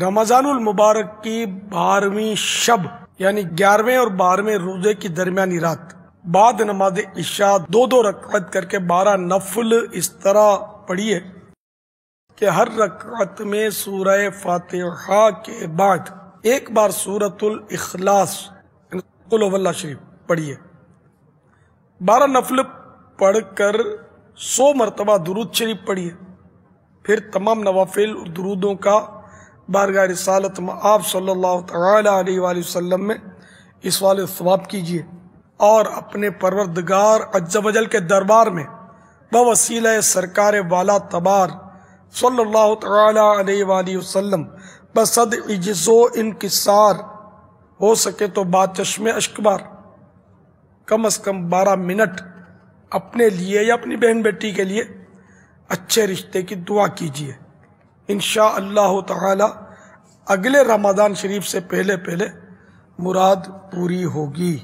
رمضان المبارک کی 12ویں شب یعنی 11ویں اور 12ویں روزے کی درمیانی رات بعد نماز عشاء 2 رکعت کر کے 12 نفل اس طرح پڑھیے کہ ہر رکعت میں سورہ فاتحہ کے بعد ایک بار سورۃ الاخلاص قل هو اللہ شریف پڑھیے، 12 نفل پڑھ کر 100 مرتبہ درود شریف پڑھیے، پھر تمام نوافل اور درودوں کا بارگاہ رسالت آپ صلی اللہ تعالی علیہ وآلہ وسلم میں اسوال ثواب کیجیے اور اپنے پروردگار عز و جل کے دربار میں بوسیلہ سرکار والا تبار صلی اللہ تعالی علیہ وآلہ وسلم بصد عجز و انکسار ہو سکے تو باچشم اشک بار کم از کم 12 منٹ اپنے لیے یا اپنی بہن بیٹی کے لیے اچھے رشتے کی دعا کیجیے، انشاءاللہ تعالی اگلے رمضان شریف سے پہلے مراد پوری ہوگی۔